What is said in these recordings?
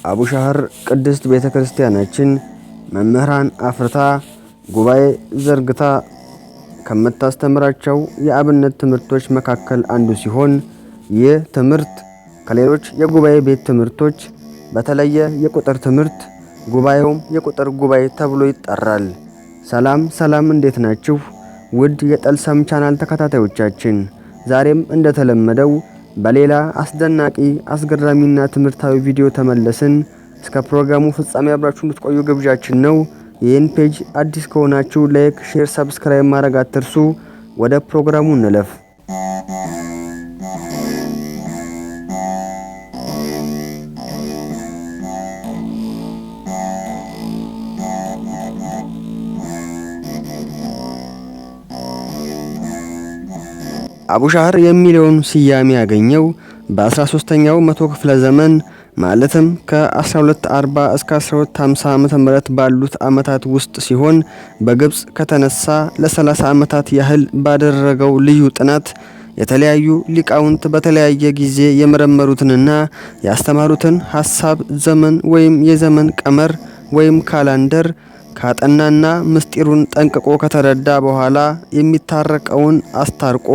አቡሻህር ቅድስት ቤተክርስቲያናችን መምህራን አፍርታ ጉባኤ ዘርግታ ከምታስተምራቸው የአብነት ትምህርቶች መካከል አንዱ ሲሆን ይህ ትምህርት ከሌሎች የጉባኤ ቤት ትምህርቶች በተለየ የቁጥር ትምህርት ጉባኤውም የቁጥር ጉባኤ ተብሎ ይጠራል። ሰላም እንዴት ናችሁ? ውድ የጠልሰም ቻናል ተከታታዮቻችን ዛሬም እንደተለመደው በሌላ አስደናቂ አስገራሚና ትምህርታዊ ቪዲዮ ተመለስን። እስከ ፕሮግራሙ ፍጻሜ አብራችሁ እንድትቆዩ ግብዣችን ነው። ይህን ፔጅ አዲስ ከሆናችሁ ላይክ፣ ሼር፣ ሰብስክራይብ ማድረግ አትርሱ። ወደ ፕሮግራሙ እንለፍ። አቡሻህር የሚለውን ስያሜ ያገኘው በ13ኛው መቶ ክፍለ ዘመን ማለትም ከ1240 እስከ 1250 ዓመተ ምህረት ባሉት ዓመታት ውስጥ ሲሆን በግብጽ ከተነሳ ለ30 ዓመታት ያህል ባደረገው ልዩ ጥናት የተለያዩ ሊቃውንት በተለያየ ጊዜ የመረመሩትንና ያስተማሩትን ሐሳብ ዘመን ወይም የዘመን ቀመር ወይም ካላንደር ካጠናና ምስጢሩን ጠንቅቆ ከተረዳ በኋላ የሚታረቀውን አስታርቆ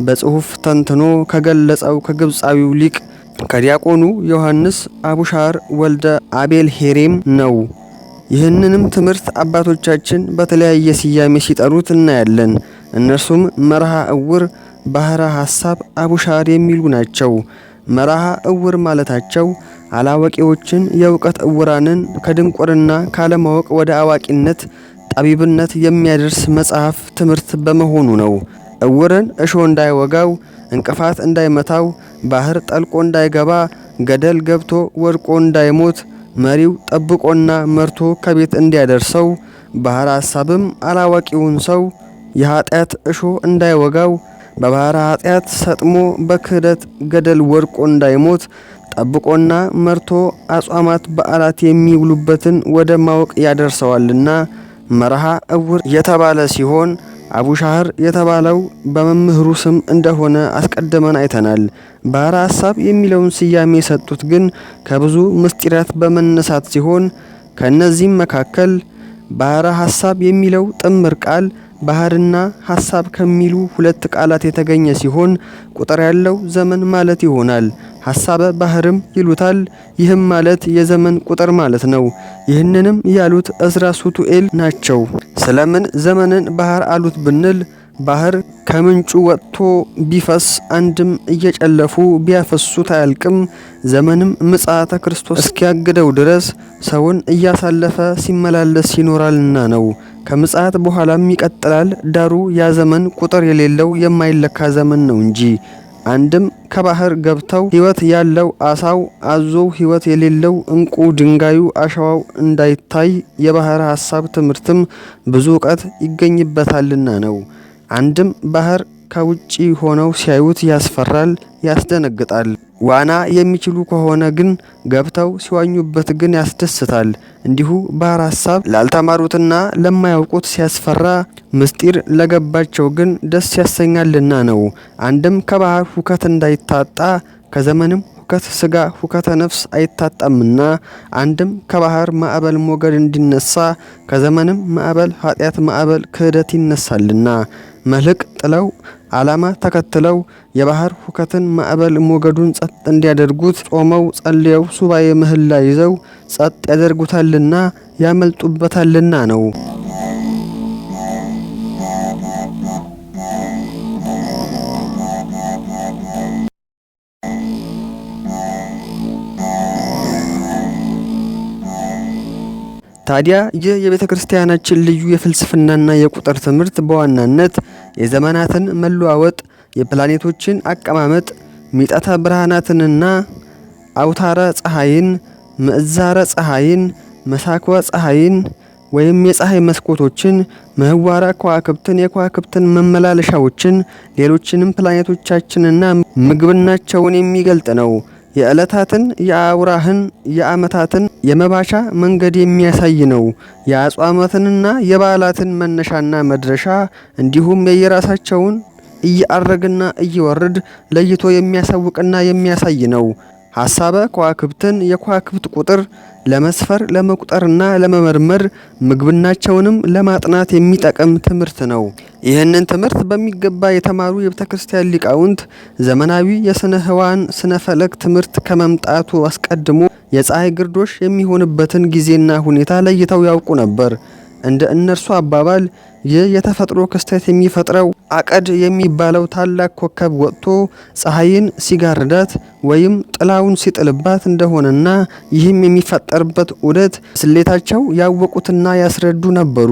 በጽሑፍ ተንትኖ ከገለጸው ከግብጻዊው ሊቅ ከዲያቆኑ ዮሐንስ አቡሻህር ወልደ አቤል ሄሬም ነው። ይህንንም ትምህርት አባቶቻችን በተለያየ ስያሜ ሲጠሩት እናያለን። እነርሱም መርሃ እውር፣ ባህረ ሐሳብ፣ አቡሻህር የሚሉ ናቸው። መርሃ እውር ማለታቸው አላዋቂዎችን የእውቀት እውራንን ከድንቁርና ካለማወቅ ወደ አዋቂነት ጠቢብነት የሚያደርስ መጽሐፍ ትምህርት በመሆኑ ነው። እውርን እሾህ እንዳይወጋው፣ እንቅፋት እንዳይመታው፣ ባህር ጠልቆ እንዳይገባ፣ ገደል ገብቶ ወድቆ እንዳይሞት መሪው ጠብቆና መርቶ ከቤት እንዲያደርሰው፣ ባህረ ሐሳብም አላዋቂውን ሰው የኃጢአት እሾህ እንዳይወጋው፣ በባህረ ኃጢአት ሰጥሞ በክህደት ገደል ወድቆ እንዳይሞት ጠብቆና መርቶ አጽዋማት በዓላት የሚውሉበትን ወደ ማወቅ ያደርሰዋልና መርሃ እውር የተባለ ሲሆን አቡሻህር የተባለው በመምህሩ ስም እንደሆነ አስቀድመን አይተናል። ባህረ ሐሳብ የሚለውን ስያሜ የሰጡት ግን ከብዙ ምስጢራት በመነሳት ሲሆን ከነዚህም መካከል ባህረ ሐሳብ የሚለው ጥምር ቃል ባህርና ሐሳብ ከሚሉ ሁለት ቃላት የተገኘ ሲሆን ቁጥር ያለው ዘመን ማለት ይሆናል። ሐሳበ ባህርም ይሉታል። ይህም ማለት የዘመን ቁጥር ማለት ነው። ይህንንም ያሉት እዝራ ሱቱኤል ናቸው። ስለምን ዘመንን ባህር አሉት ብንል ባህር ከምንጩ ወጥቶ ቢፈስ አንድም እየጨለፉ ቢያፈሱት አያልቅም። ዘመንም ምጽአተ ክርስቶስ እስኪያግደው ድረስ ሰውን እያሳለፈ ሲመላለስ ይኖራልና ነው። ከምጽአት በኋላም ይቀጥላል። ዳሩ ያ ዘመን ቁጥር የሌለው የማይለካ ዘመን ነው እንጂ። አንድም ከባህር ገብተው ሕይወት ያለው አሳው አዞው ሕይወት የሌለው እንቁ ድንጋዩ አሸዋው እንዳይታይ የባህር ሐሳብ ትምህርትም ብዙ ዕውቀት ይገኝበታልና ነው። አንድም ባህር ከውጪ ሆነው ሲያዩት ያስፈራል፣ ያስደነግጣል። ዋና የሚችሉ ከሆነ ግን ገብተው ሲዋኙበት ግን ያስደስታል። እንዲሁ ባህር ሐሳብ ላልተማሩትና ለማያውቁት ሲያስፈራ፣ ምስጢር ለገባቸው ግን ደስ ያሰኛልና ነው። አንድም ከባህር ሁከት እንዳይታጣ ከዘመንም ሁከት ስጋ ሁከተ ነፍስ አይታጣምና፣ አንድም ከባህር ማዕበል ሞገድ እንዲነሳ ከዘመንም ማዕበል ኃጢአት ማዕበል ክህደት ይነሳልና መልህቅ ጥለው ዓላማ ተከትለው የባህር ሁከትን ማዕበል ሞገዱን ጸጥ እንዲያደርጉት ጾመው ጸልየው ሱባኤ ምህላ ይዘው ጸጥ ያደርጉታልና ያመልጡበታልና ነው። ታዲያ ይህ የቤተ ክርስቲያናችን ልዩ የፍልስፍናና የቁጥር ትምህርት በዋናነት የዘመናትን መለዋወጥ፣ የፕላኔቶችን አቀማመጥ፣ ሚጠተ ብርሃናትንና አውታረ ፀሐይን፣ ምዕዛረ ፀሐይን፣ መሳክወ ፀሐይን ወይም የፀሐይ መስኮቶችን፣ ምህዋረ ከዋክብትን፣ የከዋክብትን መመላለሻዎችን፣ ሌሎችንም ፕላኔቶቻችንና ምግብናቸውን የሚገልጥ ነው። የዕለታትን፣ የአውራህን፣ የዓመታትን የመባቻ መንገድ የሚያሳይ ነው። የአጽዋማትንና የበዓላትን መነሻና መድረሻ እንዲሁም የየራሳቸውን እያረግና እየወርድ ለይቶ የሚያሳውቅና የሚያሳይ ነው። ሐሳበ ከዋክብትን የከዋክብት ቁጥር ለመስፈር ለመቁጠርና ለመመርመር ምግብናቸውንም ለማጥናት የሚጠቅም ትምህርት ነው። ይህንን ትምህርት በሚገባ የተማሩ የቤተ ክርስቲያን ሊቃውንት ዘመናዊ የስነ ህዋን ስነ ፈለክ ትምህርት ከመምጣቱ አስቀድሞ የፀሐይ ግርዶሽ የሚሆንበትን ጊዜና ሁኔታ ለይተው ያውቁ ነበር። እንደ እነርሱ አባባል ይህ የተፈጥሮ ክስተት የሚፈጥረው አቀድ የሚባለው ታላቅ ኮከብ ወጥቶ ፀሐይን ሲጋርዳት ወይም ጥላውን ሲጥልባት እንደሆነና ይህም የሚፈጠርበት ዑደት ስሌታቸው ያወቁትና ያስረዱ ነበሩ።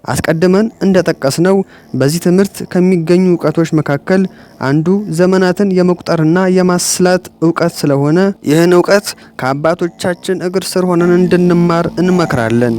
አስቀድመን እንደጠቀስነው በዚህ ትምህርት ከሚገኙ እውቀቶች መካከል አንዱ ዘመናትን የመቁጠርና የማስላት እውቀት ስለሆነ ይህን እውቀት ከአባቶቻችን እግር ስር ሆነን እንድንማር እንመክራለን።